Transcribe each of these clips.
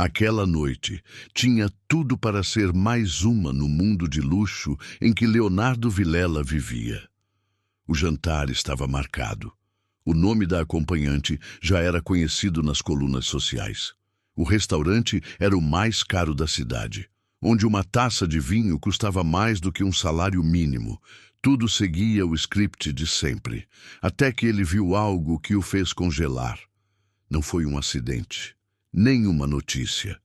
Aquela noite tinha tudo para ser mais uma no mundo de luxo em que Leonardo Vilela vivia. O jantar estava marcado. O nome da acompanhante já era conhecido nas colunas sociais. O restaurante era o mais caro da cidade, onde uma taça de vinho custava mais do que um salário mínimo. Tudo seguia o script de sempre, até que ele viu algo que o fez congelar. Não foi um acidente, nem uma notícia.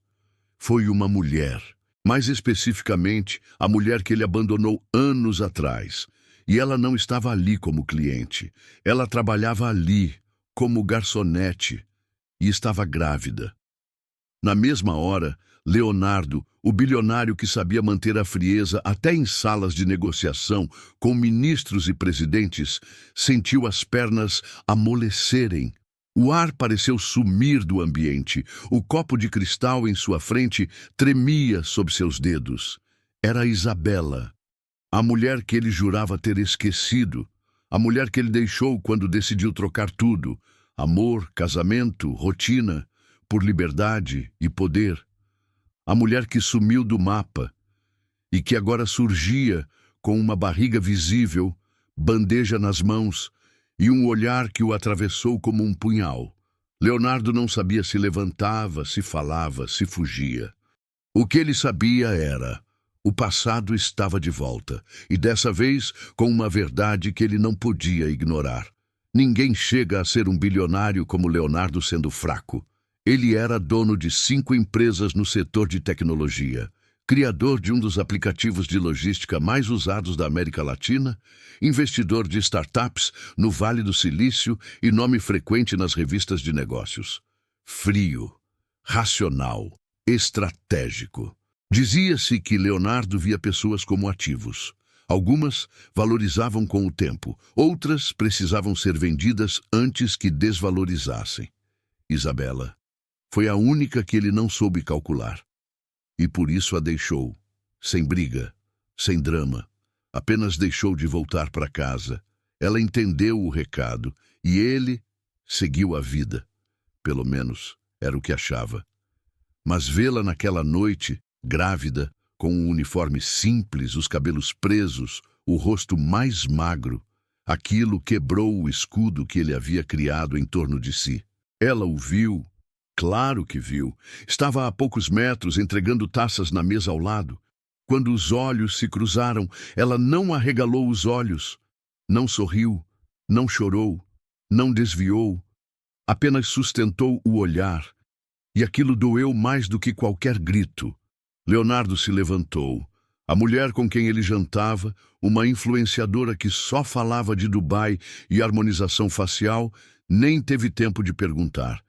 Foi uma mulher, mais especificamente, a mulher que ele abandonou anos atrás. E ela não estava ali como cliente. Ela trabalhava ali, como garçonete, e estava grávida. Na mesma hora, Leonardo, o bilionário que sabia manter a frieza até em salas de negociação com ministros e presidentes, sentiu as pernas amolecerem. O ar pareceu sumir do ambiente. O copo de cristal em sua frente tremia sob seus dedos. Era Isabela, a mulher que ele jurava ter esquecido, a mulher que ele deixou quando decidiu trocar tudo, amor, casamento, rotina, por liberdade e poder. A mulher que sumiu do mapa e que agora surgia com uma barriga visível, bandeja nas mãos e um olhar que o atravessou como um punhal. Leonardo não sabia se levantava, se falava, se fugia. O que ele sabia era: o passado estava de volta, e dessa vez com uma verdade que ele não podia ignorar. Ninguém chega a ser um bilionário como Leonardo sendo fraco. Ele era dono de 5 empresas no setor de tecnologia, criador de um dos aplicativos de logística mais usados da América Latina, investidor de startups no Vale do Silício e nome frequente nas revistas de negócios. Frio, racional, estratégico. Dizia-se que Leonardo via pessoas como ativos. Algumas valorizavam com o tempo, outras precisavam ser vendidas antes que desvalorizassem. Isabela foi a única que ele não soube calcular. E por isso a deixou, sem briga, sem drama. Apenas deixou de voltar para casa. Ela entendeu o recado e ele seguiu a vida. Pelo menos era o que achava. Mas vê-la naquela noite, grávida, com um uniforme simples, os cabelos presos, o rosto mais magro, aquilo quebrou o escudo que ele havia criado em torno de si. Ela o viu, claro que viu. Estava a poucos metros, entregando taças na mesa ao lado. Quando os olhos se cruzaram, ela não arregalou os olhos, não sorriu, não chorou, não desviou, apenas sustentou o olhar. E aquilo doeu mais do que qualquer grito. Leonardo se levantou. A mulher com quem ele jantava, uma influenciadora que só falava de Dubai e harmonização facial, nem teve tempo de perguntar.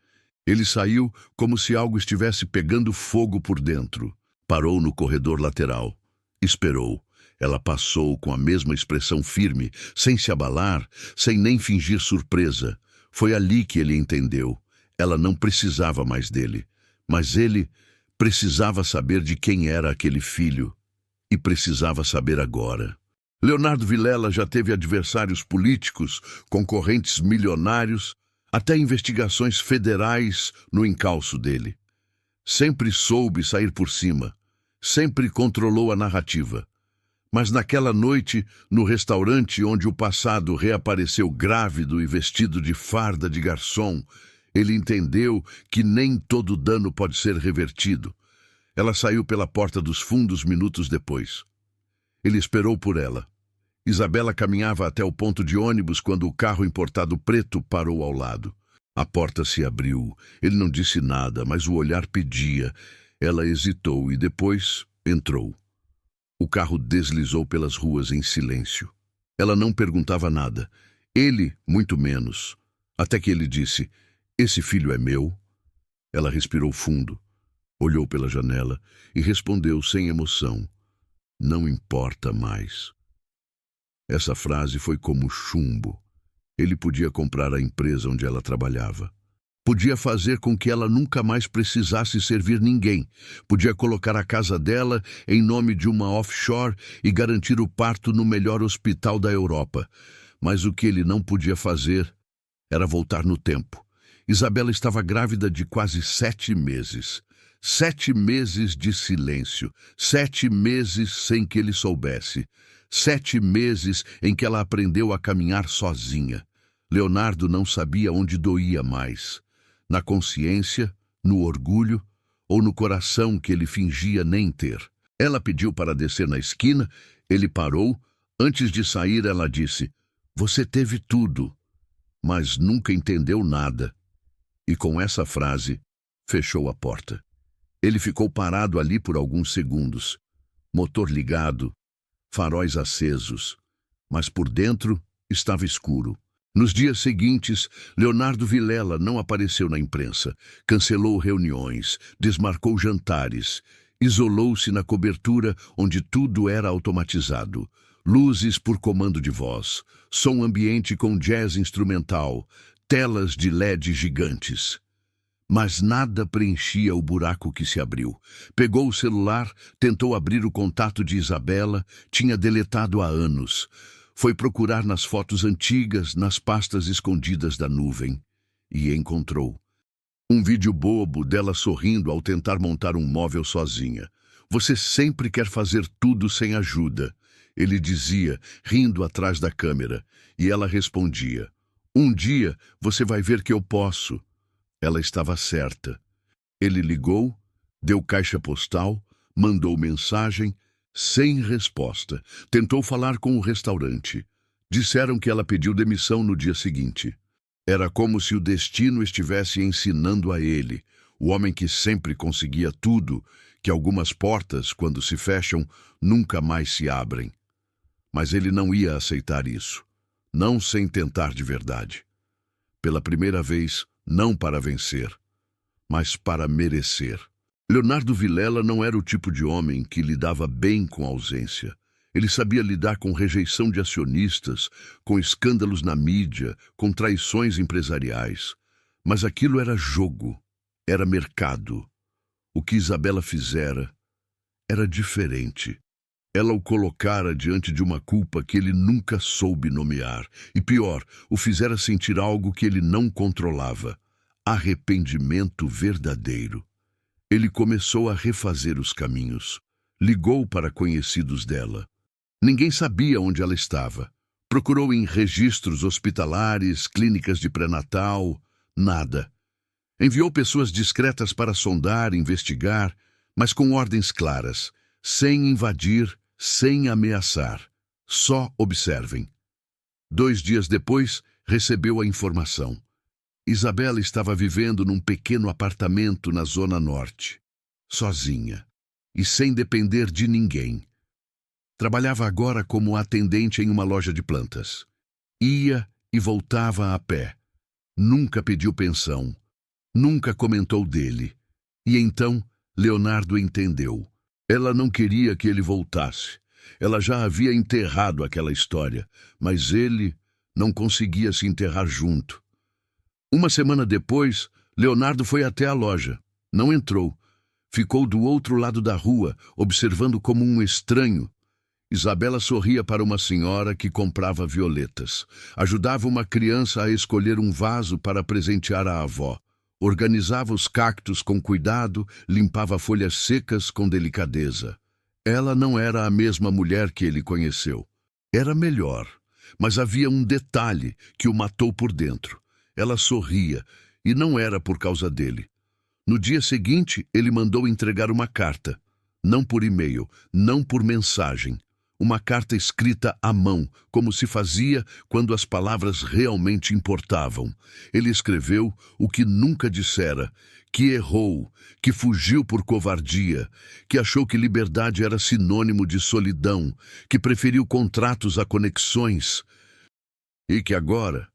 Ele saiu como se algo estivesse pegando fogo por dentro. Parou no corredor lateral. Esperou. Ela passou com a mesma expressão firme, sem se abalar, sem nem fingir surpresa. Foi ali que ele entendeu. Ela não precisava mais dele, mas ele precisava saber de quem era aquele filho, e precisava saber agora. Leonardo Vilela já teve adversários políticos, concorrentes milionários, até investigações federais no encalço dele. Sempre soube sair por cima, sempre controlou a narrativa. Mas naquela noite, no restaurante onde o passado reapareceu grávido e vestido de farda de garçom, ele entendeu que nem todo dano pode ser revertido. Ela saiu pela porta dos fundos minutos depois. Ele esperou por ela. Isabela caminhava até o ponto de ônibus quando o carro importado preto parou ao lado. A porta se abriu. Ele não disse nada, mas o olhar pedia. Ela hesitou e depois entrou. O carro deslizou pelas ruas em silêncio. Ela não perguntava nada. Ele, muito menos. Até que ele disse: "Esse filho é meu?" Ela respirou fundo, olhou pela janela e respondeu sem emoção: "Não importa mais." Essa frase foi como chumbo. Ele podia comprar a empresa onde ela trabalhava. Podia fazer com que ela nunca mais precisasse servir ninguém. Podia colocar a casa dela em nome de uma offshore e garantir o parto no melhor hospital da Europa. Mas o que ele não podia fazer era voltar no tempo. Isabela estava grávida de quase 7 meses. 7 meses de silêncio, 7 meses sem que ele soubesse, 7 meses em que ela aprendeu a caminhar sozinha. Leonardo não sabia onde doía mais, na consciência, no orgulho ou no coração que ele fingia nem ter. Ela pediu para descer na esquina, ele parou. Antes de sair, ela disse: "Você teve tudo, mas nunca entendeu nada." E com essa frase, fechou a porta. Ele ficou parado ali por alguns segundos, motor ligado, faróis acesos, mas por dentro estava escuro. Nos dias seguintes, Leonardo Vilela não apareceu na imprensa, cancelou reuniões, desmarcou jantares, isolou-se na cobertura onde tudo era automatizado. Luzes por comando de voz, som ambiente com jazz instrumental, telas de LED gigantes. Mas nada preenchia o buraco que se abriu. Pegou o celular, tentou abrir o contato de Isabela, tinha deletado há anos. Foi procurar nas fotos antigas, nas pastas escondidas da nuvem, e encontrou um vídeo bobo dela sorrindo ao tentar montar um móvel sozinha. "Você sempre quer fazer tudo sem ajuda", ele dizia, rindo atrás da câmera, e ela respondia: "Um dia você vai ver que eu posso." Ela estava certa. Ele ligou, deu caixa postal, mandou mensagem, sem resposta. Tentou falar com o restaurante. Disseram que ela pediu demissão no dia seguinte. Era como se o destino estivesse ensinando a ele, o homem que sempre conseguia tudo, que algumas portas, quando se fecham, nunca mais se abrem. Mas ele não ia aceitar isso. Não sem tentar de verdade. Pela primeira vez, não para vencer, mas para merecer. Leonardo Vilela não era o tipo de homem que lidava bem com a ausência. Ele sabia lidar com rejeição de acionistas, com escândalos na mídia, com traições empresariais. Mas aquilo era jogo, era mercado. O que Isabela fizera era diferente. Ela o colocara diante de uma culpa que ele nunca soube nomear. E pior, o fizera sentir algo que ele não controlava: arrependimento verdadeiro. Ele começou a refazer os caminhos. Ligou para conhecidos dela. Ninguém sabia onde ela estava. Procurou em registros hospitalares, clínicas de pré-natal, nada. Enviou pessoas discretas para sondar, investigar, mas com ordens claras, sem invadir, sem ameaçar. Só observem. 2 dias depois, recebeu a informação. Isabela estava vivendo num pequeno apartamento na Zona Norte, sozinha e sem depender de ninguém. Trabalhava agora como atendente em uma loja de plantas. Ia e voltava a pé. Nunca pediu pensão. Nunca comentou dele. E então, Leonardo entendeu. Ela não queria que ele voltasse. Ela já havia enterrado aquela história, mas ele não conseguia se enterrar junto. Uma semana depois, Leonardo foi até a loja. Não entrou. Ficou do outro lado da rua, observando como um estranho. Isabela sorria para uma senhora que comprava violetas. Ajudava uma criança a escolher um vaso para presentear a avó. Organizava os cactos com cuidado, limpava folhas secas com delicadeza. Ela não era a mesma mulher que ele conheceu. Era melhor, mas havia um detalhe que o matou por dentro. Ela sorria, e não era por causa dele. No dia seguinte, ele mandou entregar uma carta. Não por e-mail, não por mensagem. Uma carta escrita à mão, como se fazia quando as palavras realmente importavam. Ele escreveu o que nunca dissera, que errou, que fugiu por covardia, que achou que liberdade era sinônimo de solidão, que preferiu contratos a conexões, e que agora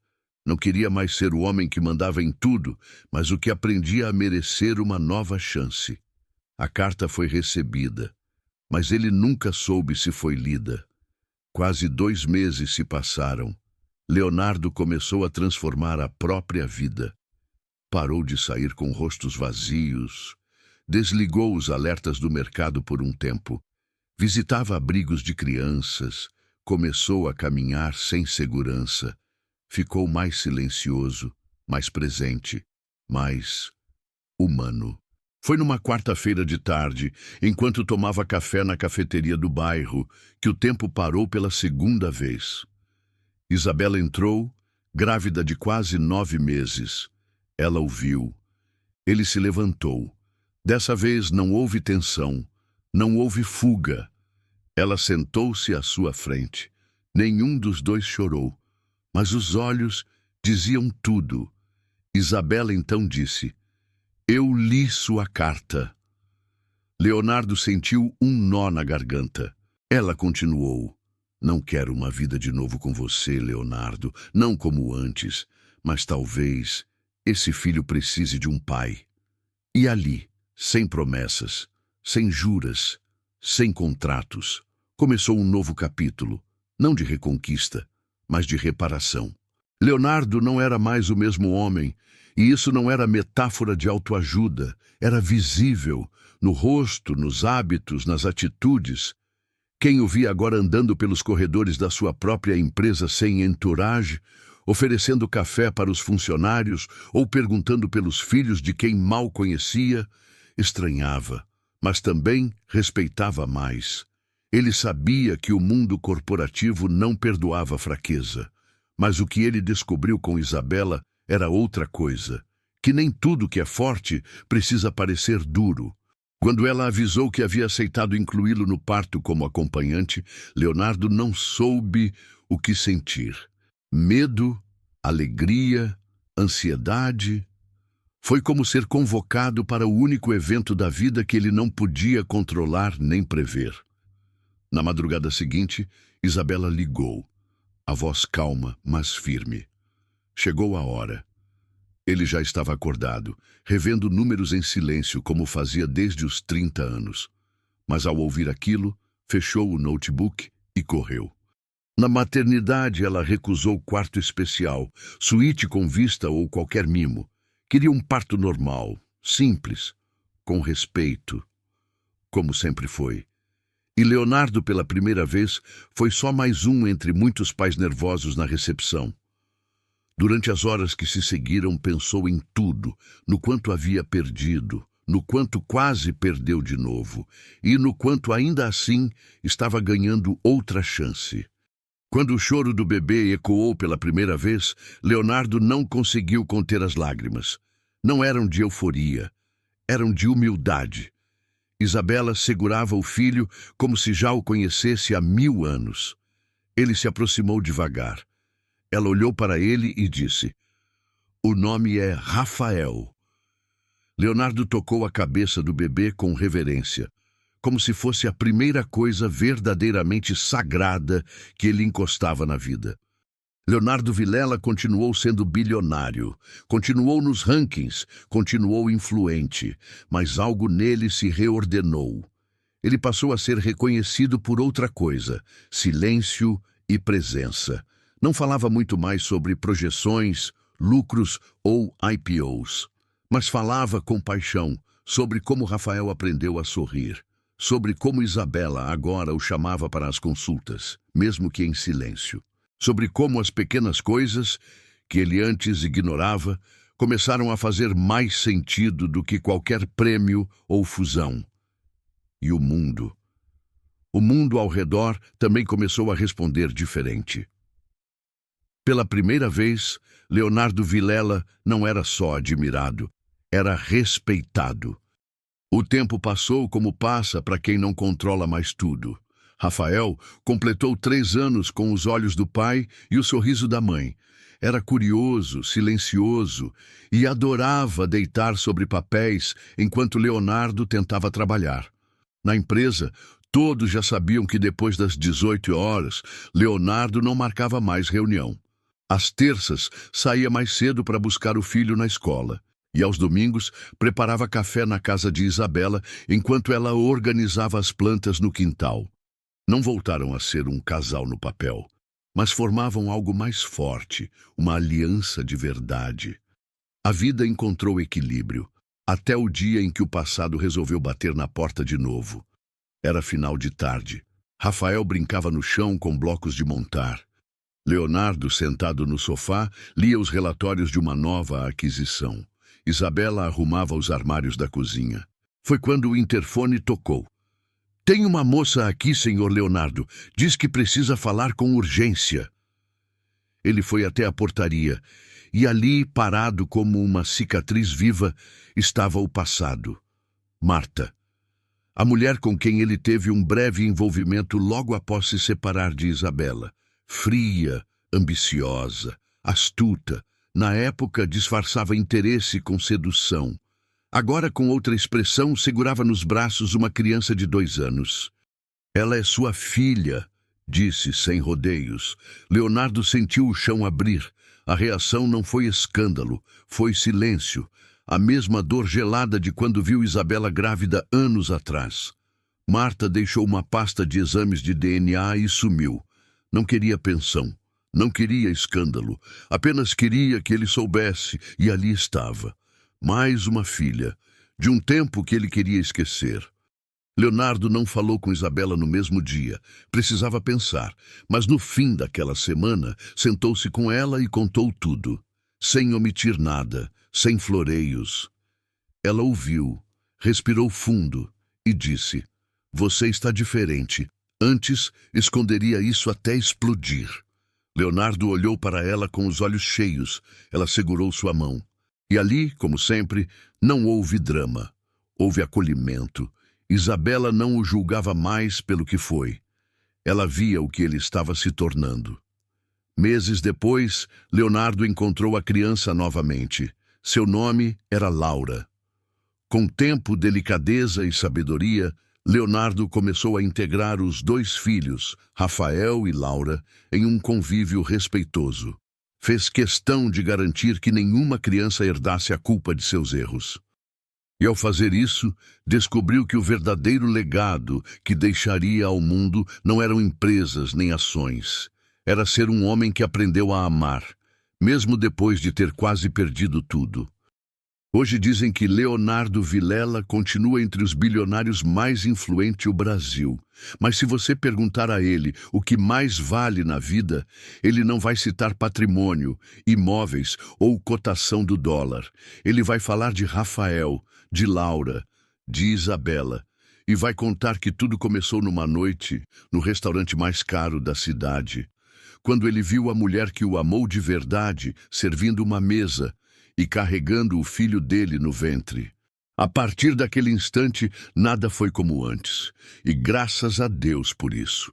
não queria mais ser o homem que mandava em tudo, mas o que aprendia a merecer uma nova chance. A carta foi recebida, mas ele nunca soube se foi lida. Quase 2 meses se passaram. Leonardo começou a transformar a própria vida. Parou de sair com rostos vazios, desligou os alertas do mercado por um tempo, visitava abrigos de crianças, começou a caminhar sem segurança. Ficou mais silencioso, mais presente, mais humano. Foi numa quarta-feira de tarde, enquanto tomava café na cafeteria do bairro, que o tempo parou pela segunda vez. Isabela entrou, grávida de quase 9 meses. Ela o viu. Ele se levantou. Dessa vez não houve tensão, não houve fuga. Ela sentou-se à sua frente. Nenhum dos dois chorou, mas os olhos diziam tudo. Isabela então disse: "Eu li sua carta." Leonardo sentiu um nó na garganta. Ela continuou: "Não quero uma vida de novo com você, Leonardo, não como antes, mas talvez esse filho precise de um pai." E ali, sem promessas, sem juras, sem contratos, começou um novo capítulo, não de reconquista, mas de reparação. Leonardo não era mais o mesmo homem, e isso não era metáfora de autoajuda, era visível, no rosto, nos hábitos, nas atitudes. Quem o via agora andando pelos corredores da sua própria empresa sem entourage, oferecendo café para os funcionários ou perguntando pelos filhos de quem mal conhecia, estranhava, mas também respeitava mais. Ele sabia que o mundo corporativo não perdoava fraqueza, mas o que ele descobriu com Isabela era outra coisa, que nem tudo que é forte precisa parecer duro. Quando ela avisou que havia aceitado incluí-lo no parto como acompanhante, Leonardo não soube o que sentir. Medo, alegria, ansiedade. Foi como ser convocado para o único evento da vida que ele não podia controlar nem prever. Na madrugada seguinte, Isabela ligou, a voz calma, mas firme. Chegou a hora. Ele já estava acordado, revendo números em silêncio como fazia desde os 30 anos. Mas ao ouvir aquilo, fechou o notebook e correu. Na maternidade, ela recusou quarto especial, suíte com vista ou qualquer mimo. Queria um parto normal, simples, com respeito, como sempre foi. E Leonardo, pela primeira vez, foi só mais um entre muitos pais nervosos na recepção. Durante as horas que se seguiram, pensou em tudo, no quanto havia perdido, no quanto quase perdeu de novo, e no quanto ainda assim estava ganhando outra chance. Quando o choro do bebê ecoou pela primeira vez, Leonardo não conseguiu conter as lágrimas. Não eram de euforia, eram de humildade. Isabela segurava o filho como se já o conhecesse há 1000 anos. Ele se aproximou devagar. Ela olhou para ele e disse: "O nome é Rafael." Leonardo tocou a cabeça do bebê com reverência, como se fosse a primeira coisa verdadeiramente sagrada que ele encostava na vida. Leonardo Vilela continuou sendo bilionário, continuou nos rankings, continuou influente, mas algo nele se reordenou. Ele passou a ser reconhecido por outra coisa: silêncio e presença. Não falava muito mais sobre projeções, lucros ou IPOs, mas falava com paixão sobre como Rafael aprendeu a sorrir, sobre como Isabela agora o chamava para as consultas, mesmo que em silêncio, sobre como as pequenas coisas, que ele antes ignorava, começaram a fazer mais sentido do que qualquer prêmio ou fusão. E o mundo ao redor também começou a responder diferente. Pela primeira vez, Leonardo Vilela não era só admirado, era respeitado. O tempo passou como passa para quem não controla mais tudo. Rafael completou 3 anos com os olhos do pai e o sorriso da mãe. Era curioso, silencioso e adorava deitar sobre papéis enquanto Leonardo tentava trabalhar. Na empresa, todos já sabiam que depois das 18 horas, Leonardo não marcava mais reunião. Às terças, saía mais cedo para buscar o filho na escola. E aos domingos, preparava café na casa de Isabela enquanto ela organizava as plantas no quintal. Não voltaram a ser um casal no papel, mas formavam algo mais forte, uma aliança de verdade. A vida encontrou equilíbrio, até o dia em que o passado resolveu bater na porta de novo. Era final de tarde. Rafael brincava no chão com blocos de montar. Leonardo, sentado no sofá, lia os relatórios de uma nova aquisição. Isabela arrumava os armários da cozinha. Foi quando o interfone tocou. Tem uma moça aqui, senhor Leonardo. Diz que precisa falar com urgência. Ele foi até a portaria, e ali, parado como uma cicatriz viva, estava o passado. Marta. A mulher com quem ele teve um breve envolvimento logo após se separar de Isabela. Fria, ambiciosa, astuta. Na época, disfarçava interesse com sedução. Agora, com outra expressão, segurava nos braços uma criança de 2 anos. Ela é sua filha, disse sem rodeios. Leonardo sentiu o chão abrir. A reação não foi escândalo, foi silêncio. A mesma dor gelada de quando viu Isabela grávida anos atrás. Marta deixou uma pasta de exames de DNA e sumiu. Não queria pensão, não queria escândalo, apenas queria que ele soubesse, e ali estava. Mais uma filha, de um tempo que ele queria esquecer. Leonardo não falou com Isabela no mesmo dia. Precisava pensar, mas no fim daquela semana, sentou-se com ela e contou tudo, sem omitir nada, sem floreios. Ela ouviu, respirou fundo e disse: "Você está diferente. Antes, esconderia isso até explodir." Leonardo olhou para ela com os olhos cheios. Ela segurou sua mão. E ali, como sempre, não houve drama. Houve acolhimento. Isabela não o julgava mais pelo que foi. Ela via o que ele estava se tornando. Meses depois, Leonardo encontrou a criança novamente. Seu nome era Laura. Com tempo, delicadeza e sabedoria, Leonardo começou a integrar os 2 filhos, Rafael e Laura, em um convívio respeitoso. Fez questão de garantir que nenhuma criança herdasse a culpa de seus erros. E ao fazer isso, descobriu que o verdadeiro legado que deixaria ao mundo não eram empresas nem ações. Era ser um homem que aprendeu a amar, mesmo depois de ter quase perdido tudo. Hoje dizem que Leonardo Vilela continua entre os bilionários mais influentes do Brasil. Mas se você perguntar a ele o que mais vale na vida, ele não vai citar patrimônio, imóveis ou cotação do dólar. Ele vai falar de Rafael, de Laura, de Isabela, e vai contar que tudo começou numa noite, no restaurante mais caro da cidade, quando ele viu a mulher que o amou de verdade servindo uma mesa e carregando o filho dele no ventre. A partir daquele instante, nada foi como antes, e graças a Deus por isso.